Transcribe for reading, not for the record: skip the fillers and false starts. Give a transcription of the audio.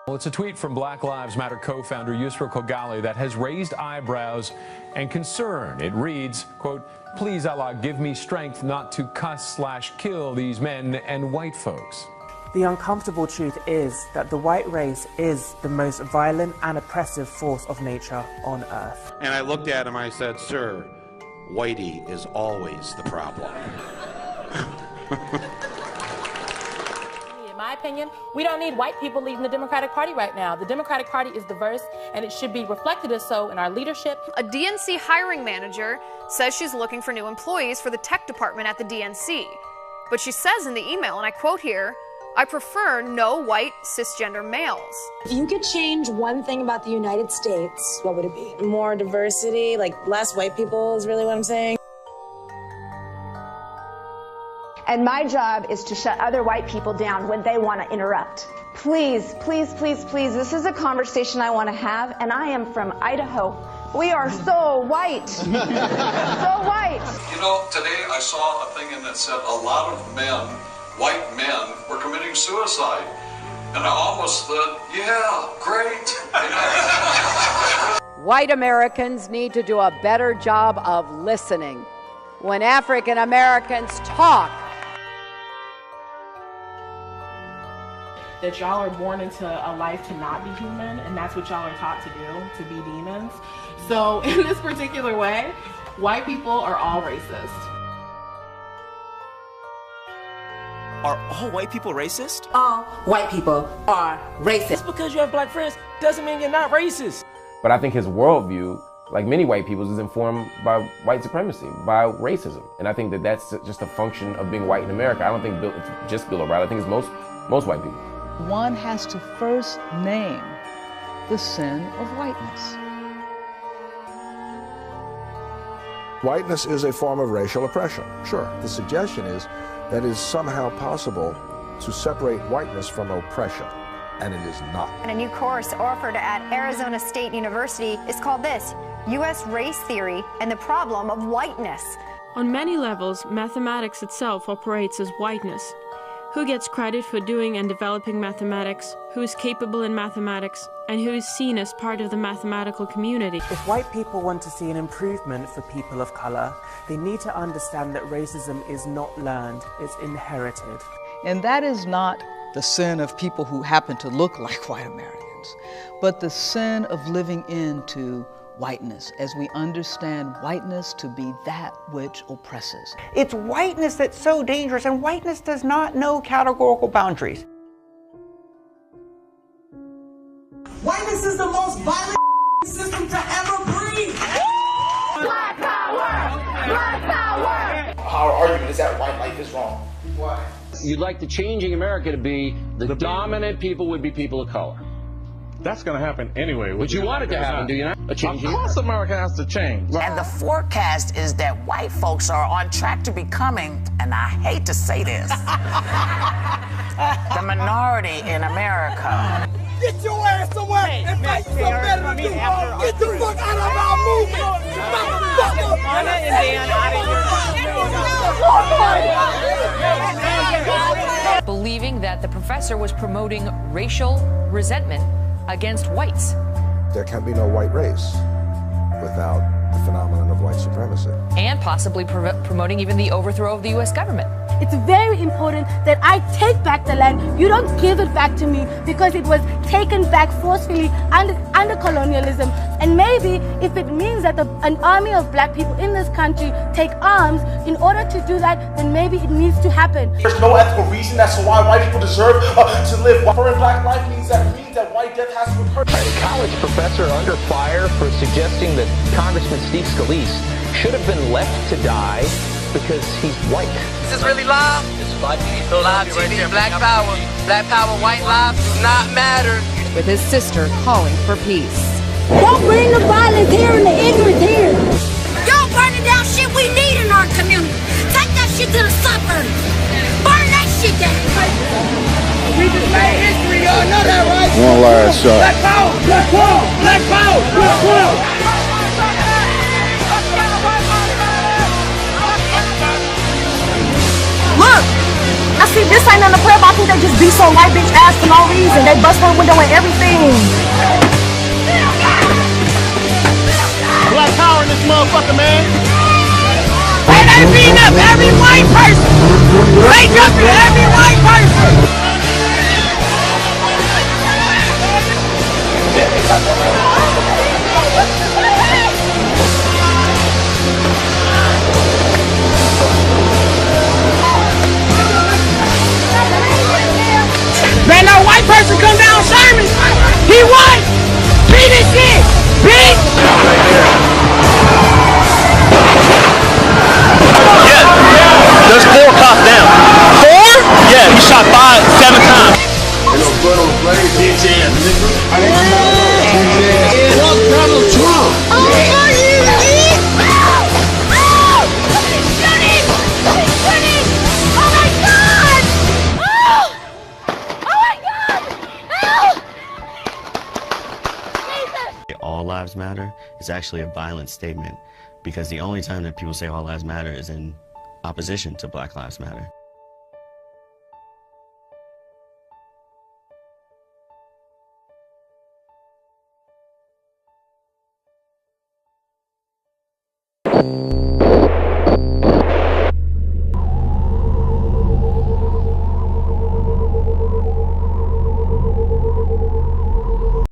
Well, it's a tweet from Black Lives Matter co-founder Yusra Kogali that has raised eyebrows and concern. It reads, quote, "Please Allah, give me strength not to cuss/kill these men and white folks." The uncomfortable truth is that the white race is the most violent and oppressive force of nature on earth. And I looked at him, I said, "Sir, whitey is always the problem." In my opinion, we don't need white people leading the Democratic Party right now. The Democratic Party is diverse, and it should be reflected as so in our leadership. A DNC hiring manager says she's looking for new employees for the tech department at the DNC. But she says in the email, and I quote here, "I prefer no white cisgender males." If you could change one thing about the United States, what would it be? More diversity, like less white people is really what I'm saying. And my job is to shut other white people down when they want to interrupt. Please, please, please, please, this is a conversation I want to have, and I am from Idaho. We are so white. So white. You know, today I saw a thing in that said a lot of men, white men, were committing suicide. And I almost thought, yeah, great. White Americans need to do a better job of listening. When African Americans talk, that y'all are born into a life to not be human, and that's what y'all are taught to do, to be demons. So in this particular way, white people are all racist. Are all white people racist? All white people are racist. Just because you have black friends doesn't mean you're not racist. But I think his worldview, like many white people's, is informed by white supremacy, by racism. And I think that that's just a function of being white in America. I don't think it's just Bill O'Reilly. I think it's most white people. One has to first name the sin of whiteness. Whiteness is a form of racial oppression. Sure, the suggestion is that it is somehow possible to separate whiteness from oppression, and it is not. And a new course offered at Arizona State University is called this, U.S. Race Theory and the Problem of Whiteness. On many levels, mathematics itself operates as whiteness. Who gets credit for doing and developing mathematics, who is capable in mathematics, and who is seen as part of the mathematical community. If white people want to see an improvement for people of color, they need to understand that racism is not learned, it's inherited. And that is not the sin of people who happen to look like white Americans, but the sin of living into whiteness, as we understand whiteness to be that which oppresses. It's whiteness that's so dangerous, and whiteness does not know categorical boundaries. Whiteness is the most violent system to ever breathe. Black power! Black power! Our argument is that white life is wrong. Why? You'd like the changing America to be the dominant people would be people of color. That's going to happen anyway. But you want it to happen, do you not? Of course America has to change. And the forecast is that white folks are on track to becoming, and I hate to say this, the minority in America. Get your ass somewhere and fight something better than you. Get the fuck out of our movement. Anna and Dan out of here. Believing that the professor was promoting racial resentment against whites. There can be no white race without the phenomenon of white supremacy. And possibly promoting even the overthrow of the U.S. government. It's very important that I take back the land. You don't give it back to me because it was taken back forcefully under colonialism. And maybe if it means that an army of black people in this country take arms in order to do that, then maybe it needs to happen. There's no ethical reason as to why white people deserve to live. For black life means that white death has to occur. A college professor under fire for suggesting that Congressman Steve Scalise should have been left to die because he's white. This is really live. It's live TV. Live TV, Black Power. Black Power, white lives do not matter. with his sister calling for peace. Don't bring the violence here and the ignorance here. Y'all burning down shit we need in our community. Take that shit to the suburbs. Burn that shit down. We just made history, y'all know that, right? One last shot. Black power, black power, black power, black power. Look, I see this sign on the prayer box. I think they just beats on white bitch ass for no reason. They bust her window and everything. Black power in this motherfucker, man. And they beating up every white person. They jumping every white person. Man, no white person come down Sherman. He won. Beat his shit. Beat. Yeah, there's 4 cops down. 4? Yeah, he shot 7 times. Ain't no blood on the blade. Bitch ass nigga. Fuck Donald Trump. All lives matter is actually a violent statement, because the only time that people say all lives matter is in opposition to Black Lives Matter.